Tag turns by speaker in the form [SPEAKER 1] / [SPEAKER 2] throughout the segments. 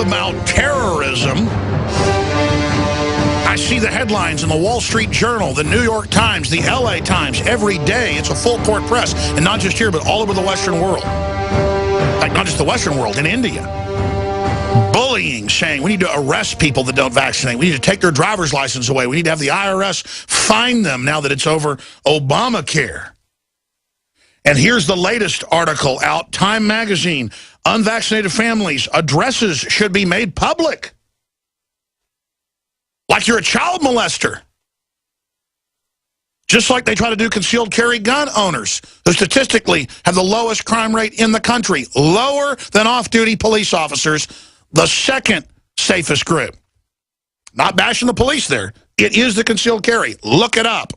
[SPEAKER 1] about terrorism. I see the headlines in the Wall Street Journal, the New York Times, the LA Times every day. It's a full court press, and not just here, but all over the Western world. In fact, not just the Western world, in India. Bullying, saying we need to arrest people that don't vaccinate. We need to take their driver's license away. We need to have the IRS fine them now that it's over Obamacare. And here's the latest article out, Time Magazine. Unvaccinated families' addresses should be made public. Like you're a child molester. Just like they try to do concealed carry gun owners, who statistically have the lowest crime rate in the country, lower than off-duty police officers, the second safest group. Not bashing the police there. It is the concealed carry. Look it up.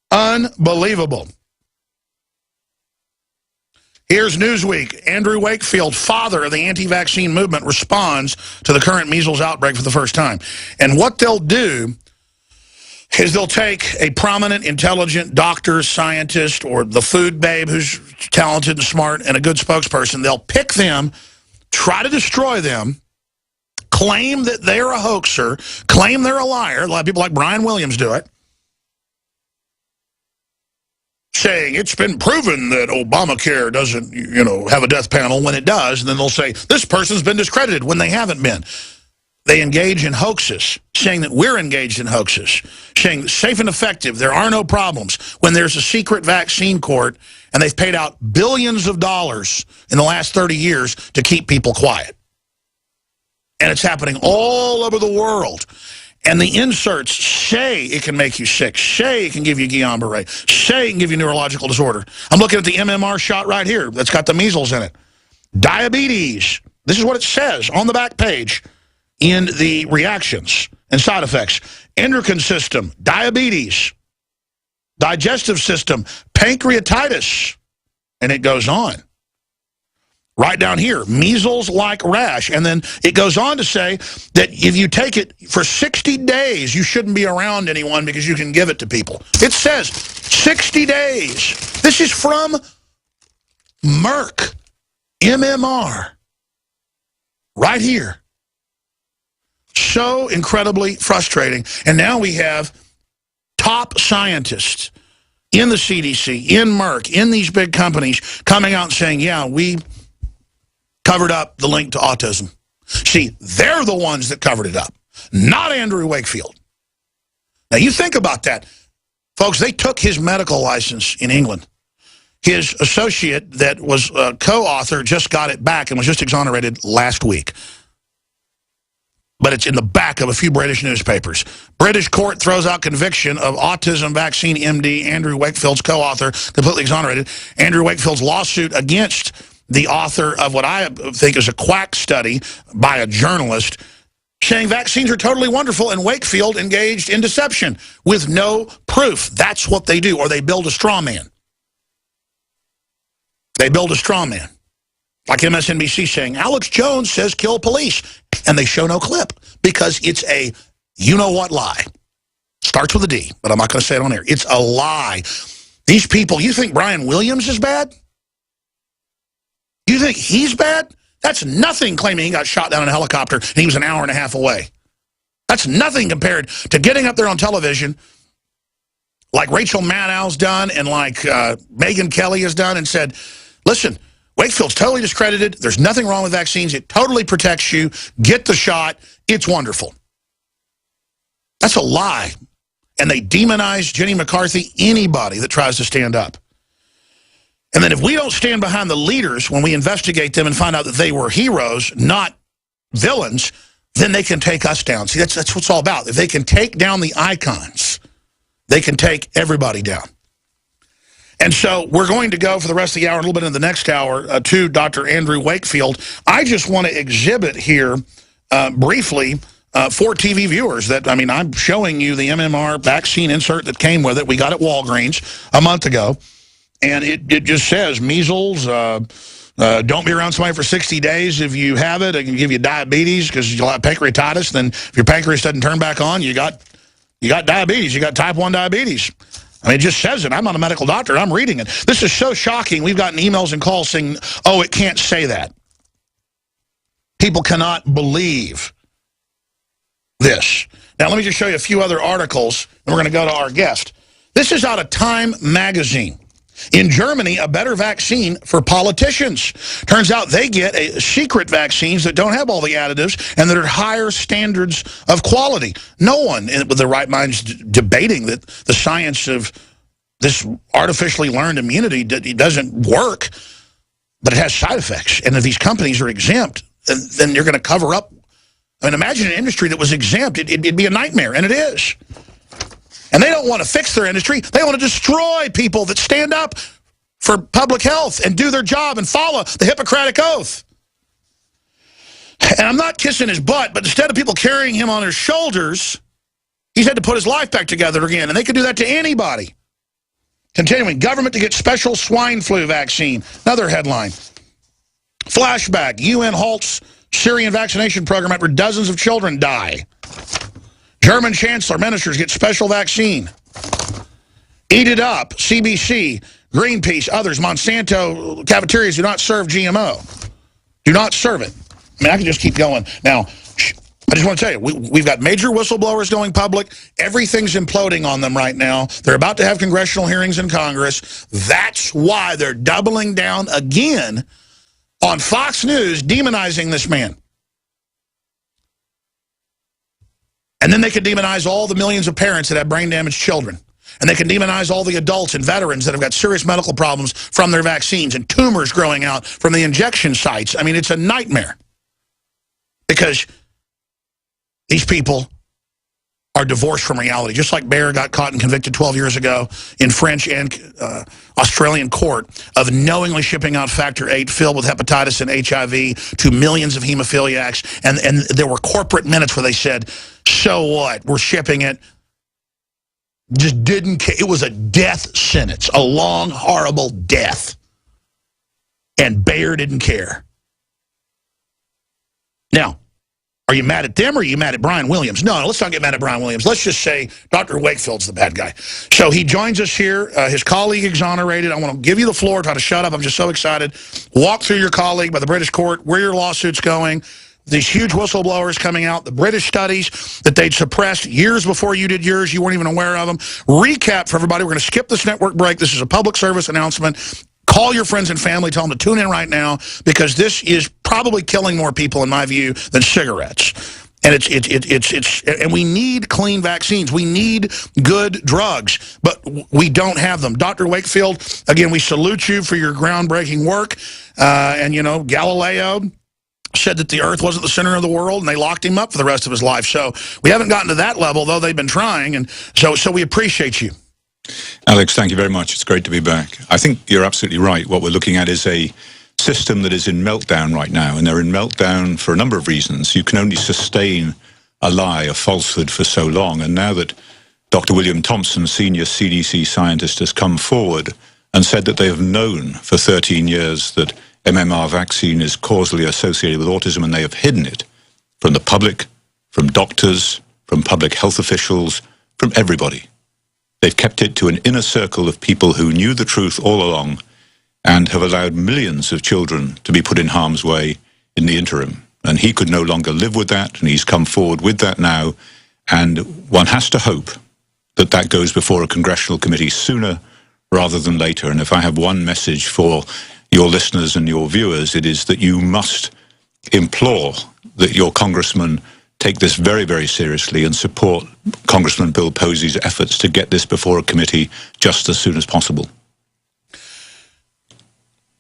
[SPEAKER 1] Unbelievable. Here's Newsweek. Andrew Wakefeild, father of the anti-vaccine movement, responds to the current measles outbreak for the first time. And what they'll do is they'll take a prominent, intelligent doctor, scientist, or the food babe who's talented and smart and a good spokesperson. They'll pick them, try to destroy them, claim that they're a hoaxer, claim they're a liar. A lot of people like Brian Williams do it. Saying it's been proven that Obamacare doesn't, have a death panel when it does. And then they'll say, this person's been discredited when they haven't been. They engage in hoaxes, saying that we're engaged in hoaxes, saying safe and effective, there are no problems, when there's a secret vaccine court and they've paid out billions of dollars in the last 30 years to keep people quiet. And it's happening all over the world. And the inserts say it can make you sick, say it can give you Guillain-Barré, say it can give you neurological disorder. I'm looking at the MMR shot right here that's got the measles in it. Diabetes. This is what it says on the back page in the reactions and side effects. Endocrine system, diabetes, digestive system, pancreatitis, and it goes on. Right down here, measles-like rash. And then it goes on to say that if you take it for 60 days, you shouldn't be around anyone because you can give it to people. It says 60 days. This is from Merck, MMR, right here. So incredibly frustrating. And now we have top scientists in the CDC, in Merck, in these big companies coming out and saying, yeah, we covered up the link to autism. See, they're the ones that covered it up, not Andrew Wakefeild. Now, you think about that. Folks, they took his medical license in England. His associate that was a co-author just got it back and was just exonerated last week. But it's in the back of a few British newspapers. British court throws out conviction of autism vaccine MD Andrew Wakefield's co-author, completely exonerated. Andrew Wakefield's lawsuit against the author of what I think is a quack study by a journalist, saying vaccines are totally wonderful, and Wakefield engaged in deception with no proof. That's what they do, or they build a straw man. They build a straw man. Like MSNBC saying, Alex Jones says kill police, and they show no clip because it's a you-know-what lie. Starts with a D, but I'm not going to say it on air. It's a lie. These people, you think Brian Williams is bad? You think he's bad? That's nothing, claiming he got shot down in a helicopter and he was an hour and a half away. That's nothing compared to getting up there on television like Rachel Maddow's done and like Megyn Kelly has done and said, listen, Wakefield's totally discredited. There's nothing wrong with vaccines. It totally protects you. Get the shot. It's wonderful. That's a lie. And they demonize Jenny McCarthy, anybody that tries to stand up. And then if we don't stand behind the leaders when we investigate them and find out that they were heroes, not villains, then they can take us down. See, that's what it's all about. If they can take down the icons, they can take everybody down. And so we're going to go for the rest of the hour, a little bit in the next hour, to Dr. Andrew Wakefield. I just want to exhibit here briefly for TV viewers that, I mean, I'm showing you the MMR vaccine insert that came with it. We got it at Walgreens a month ago. And it just says measles, don't be around somebody for 60 days. If you have it, it can give you diabetes because you'll have pancreatitis. Then if your pancreas doesn't turn back on, you got diabetes. You got type 1 diabetes. I mean, it just says it. I'm not a medical doctor. I'm reading it. This is so shocking. We've gotten emails and calls saying, oh, it can't say that. People cannot believe this. Now, let me just show you a few other articles, and we're going to go to our guest. This is out of Time magazine. In Germany, a better vaccine for politicians. Turns out they get secret vaccines that don't have all the additives and that are higher standards of quality. No one with their right mind is debating that the science of this artificially learned immunity doesn't work, but it has side effects. And if these companies are exempt, then you're going to cover up. I mean, imagine an industry that was exempt. It'd be a nightmare, and it is. And they don't want to fix their industry. They want to destroy people that stand up for public health and do their job and follow the Hippocratic Oath. And I'm not kissing his butt, but instead of people carrying him on their shoulders, he's had to put his life back together again. And they could do that to anybody. Continuing, government to get special swine flu vaccine. Another headline. Flashback, UN halts Syrian vaccination program after dozens of children die. German chancellor ministers get special vaccine. Eat it up. CBC, Greenpeace, others. Monsanto cafeterias do not serve GMO. Do not serve it. I mean, I can just keep going. Now, I just want to tell you, we've got major whistleblowers going public. Everything's imploding on them right now. They're about to have congressional hearings in Congress. That's why they're doubling down again on Fox News, demonizing this man. And then they can demonize all the millions of parents that have brain-damaged children. And they can demonize all the adults and veterans that have got serious medical problems from their vaccines and tumors growing out from the injection sites. I mean, it's a nightmare. Because these people are divorced from reality. Just like Bear got caught and convicted 12 years ago in French and Australian court of knowingly shipping out Factor 8 filled with hepatitis and HIV to millions of hemophiliacs. And there were corporate minutes where they said, so what? We're shipping it. Just didn't care. It was a death sentence, a long, horrible death. And Bayer didn't care. Now, are you mad at them or are you mad at Brian Williams? No, let's not get mad at Brian Williams. Let's just say Dr. Wakefield's the bad guy. So he joins us here. His colleague exonerated. I want to give you the floor, try to shut up. I'm just so excited. Walk through your colleague by the British court, where your lawsuit's going, these huge whistleblowers coming out, the British studies that they'd suppressed years before you did yours. You weren't even aware of them. Recap for everybody. We're going to skip this network break. This is a public service announcement. Call your friends and family. Tell them to tune in right now because this is probably killing more people, in my view, than cigarettes. And and we need clean vaccines. We need good drugs, but we don't have them. Dr. Wakefeild, again, we salute you for your groundbreaking work. And, you know, Galileo said that the earth wasn't the center of the world, and they locked him up for the rest of his life. So we haven't gotten to that level, though they've been trying. And so we appreciate you.
[SPEAKER 2] Alex, thank you very much. It's great to be back. I think you're absolutely right. What we're looking at is a system that is in meltdown right now, and they're in meltdown for a number of reasons. You can only sustain a lie, a falsehood for so long, and now that Dr. William Thompson, senior CDC scientist, has come forward and said that they have known for 13 years that MMR vaccine is causally associated with autism, and they have hidden it from the public, from doctors, from public health officials, from everybody. They've kept it to an inner circle of people who knew the truth all along and have allowed millions of children to be put in harm's way in the interim. And he could no longer live with that, and he's come forward with that now. And one has to hope that that goes before a congressional committee sooner rather than later. And if I have one message for your listeners and your viewers, it is that you must implore that your congressman take this very, very seriously and support Congressman Bill Posey's efforts to get this before a committee just as soon as possible.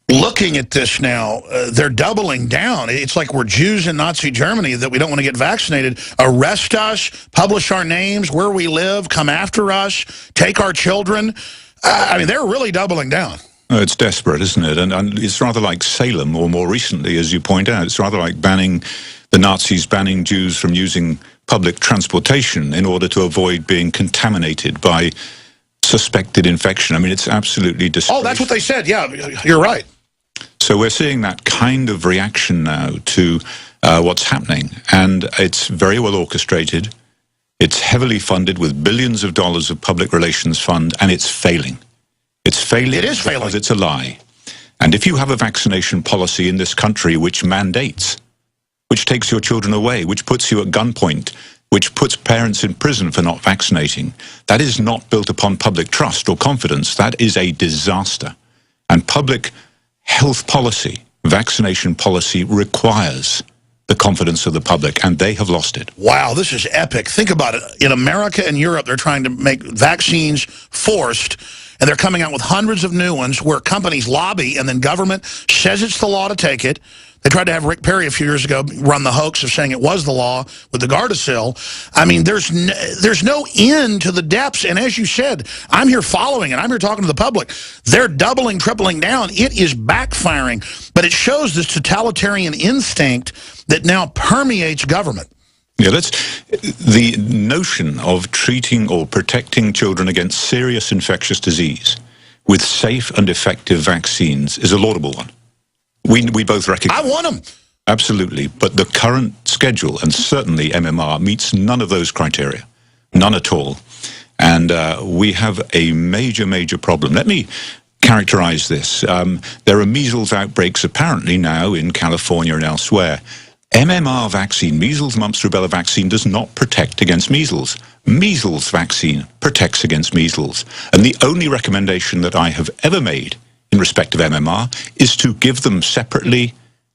[SPEAKER 1] Looking at this now, they're doubling down. It's like we're Jews in Nazi Germany that we don't want to get vaccinated. Arrest us, publish our names, where we live, come after us, take our children. I mean, they're really doubling down.
[SPEAKER 2] It's desperate, isn't it? And it's rather like Salem, or more recently, as you point out, it's rather like the Nazis banning Jews from using public transportation in order to avoid being contaminated by suspected infection. I mean, it's absolutely disgraceful.
[SPEAKER 1] Oh, that's what they said. Yeah, you're right.
[SPEAKER 2] So we're seeing that kind of reaction now to what's happening. And it's very well orchestrated. It's heavily funded with billions of dollars of public relations fund, and it's failing. It's failing.
[SPEAKER 1] It is failing.
[SPEAKER 2] Because it's a lie. And if you have a vaccination policy in this country which mandates which takes your children away, which puts you at gunpoint, which puts parents in prison for not vaccinating. That is not built upon public trust or confidence. That is a disaster. And public health policy, vaccination policy, requires the confidence of the public, and they have lost it.
[SPEAKER 1] Wow, this is epic. Think about it. In America and Europe, they're trying to make vaccines forced, and they're coming out with hundreds of new ones where companies lobby, and then government says it's the law to take it. They tried to have Rick Perry a few years ago run the hoax of saying it was the law with the Gardasil. I mean, there's no end to the depths. And as you said, I'm here following it. I'm here talking to the public. They're doubling, tripling down. It is backfiring. But it shows this totalitarian instinct that now permeates government.
[SPEAKER 2] Yeah, the notion of treating or protecting children against serious infectious disease with safe and effective vaccines is a laudable one. We both recognize.
[SPEAKER 1] I want them.
[SPEAKER 2] Absolutely. But the current schedule, and certainly MMR, meets none of those criteria. None at all. And we have a major, major problem. Let me characterize this. There are measles outbreaks apparently now in California and elsewhere. MMR vaccine, measles, mumps, rubella vaccine, does not protect against measles. Measles vaccine protects against measles. And the only recommendation that I have ever made in respect of MMR is to give them separately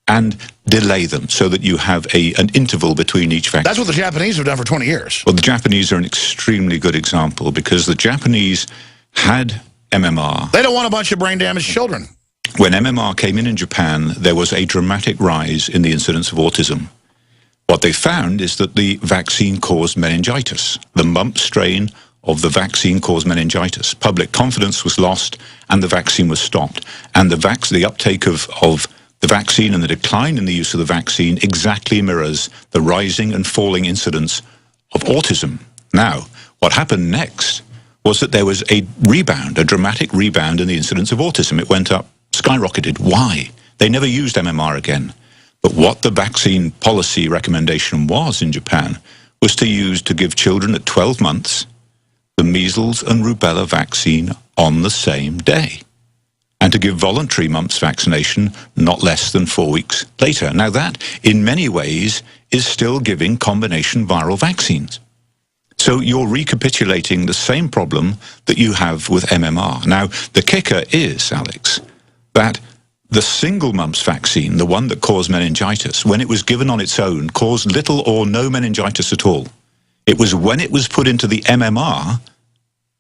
[SPEAKER 2] and delay them so that you have an interval between each vaccine.
[SPEAKER 1] That's what the Japanese have done for 20 years.
[SPEAKER 2] Well, the Japanese are an extremely good example because the Japanese had MMR.
[SPEAKER 1] They don't want a bunch of brain-damaged children.
[SPEAKER 2] When MMR came in Japan, there was a dramatic rise in the incidence of autism. What they found is that the vaccine caused meningitis. The mumps strain of the vaccine caused meningitis. Public confidence was lost and the vaccine was stopped. And the uptake of the vaccine and the decline in the use of the vaccine exactly mirrors the rising and falling incidence of autism. Now, what happened next was that there was a rebound, a dramatic rebound in the incidence of autism. It went up, skyrocketed. Why? They never used MMR again. But what the vaccine policy recommendation was in Japan was to give children at 12 months the measles and rubella vaccine on the same day, and to give voluntary mumps vaccination not less than 4 weeks later. Now that, in many ways, is still giving combination viral vaccines. So you're recapitulating the same problem that you have with MMR. Now, the kicker is, Alex, that the single mumps vaccine, the one that caused meningitis, when it was given on its own, caused little or no meningitis at all. It was when it was put into the MMR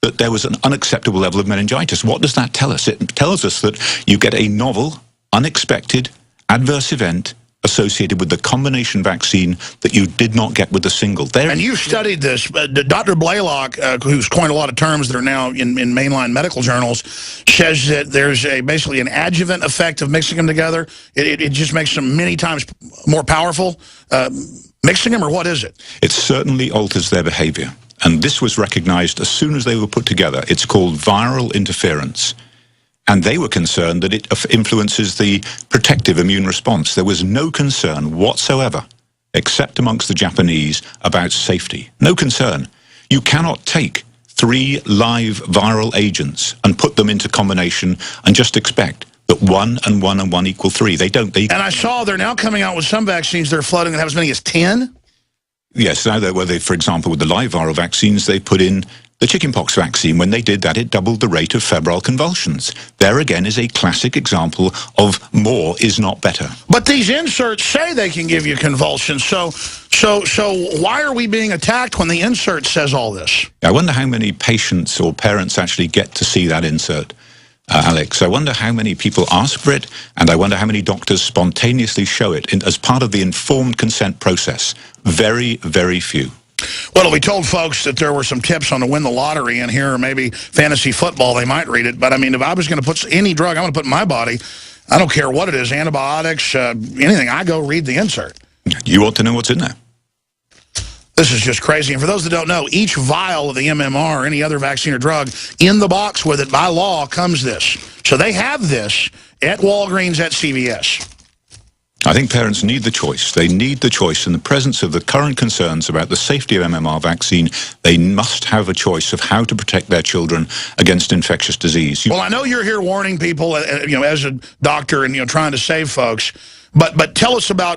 [SPEAKER 2] that there was an unacceptable level of meningitis. What does that tell us? It tells us that you get a novel, unexpected, adverse event associated with the combination vaccine that you did not get with the single.
[SPEAKER 1] And you studied this. Dr. Blaylock, who's coined a lot of terms that are now in mainline medical journals, says that there's basically an adjuvant effect of mixing them together. It just makes them many times more powerful. Mixing them, or what is it?
[SPEAKER 2] It certainly alters their behavior. And this was recognized as soon as they were put together. It's called viral interference. And they were concerned that it influences the protective immune response. There was no concern whatsoever, except amongst the Japanese, about safety. No concern. You cannot take 3 live viral agents and put them into combination and just expect that 1 and 1 and 1 equal 3. They don't.
[SPEAKER 1] And I saw they're now coming out with some vaccines they're flooding that have as many as 10.
[SPEAKER 2] Yes, now for example, with the live viral vaccines, they put in the chickenpox vaccine. When they did that, it doubled the rate of febrile convulsions. There again is a classic example of more is not better.
[SPEAKER 1] But these inserts say they can give you convulsions. So why are we being attacked when the insert says all this?
[SPEAKER 2] I wonder how many patients or parents actually get to see that insert, Alex. I wonder how many people ask for it, and I wonder how many doctors spontaneously show it as part of the informed consent process. Very, very few.
[SPEAKER 1] Well, if we told folks that there were some tips on to win the lottery in here, or maybe fantasy football, they might read it. But, I mean, if I was going to put any drug I'm going to put in my body, I don't care what it is, antibiotics, anything, I go read the insert.
[SPEAKER 2] You want to know what's in there?
[SPEAKER 1] This is just crazy. And for those that don't know, each vial of the MMR or any other vaccine or drug, in the box with it, by law, comes this. So they have this at Walgreens, at CVS.
[SPEAKER 2] I think parents need the choice. They need the choice. In the presence of the current concerns about the safety of MMR vaccine, they must have a choice of how to protect their children against infectious disease.
[SPEAKER 1] Well, I know you're here warning people, as a doctor and, trying to save folks, but tell us about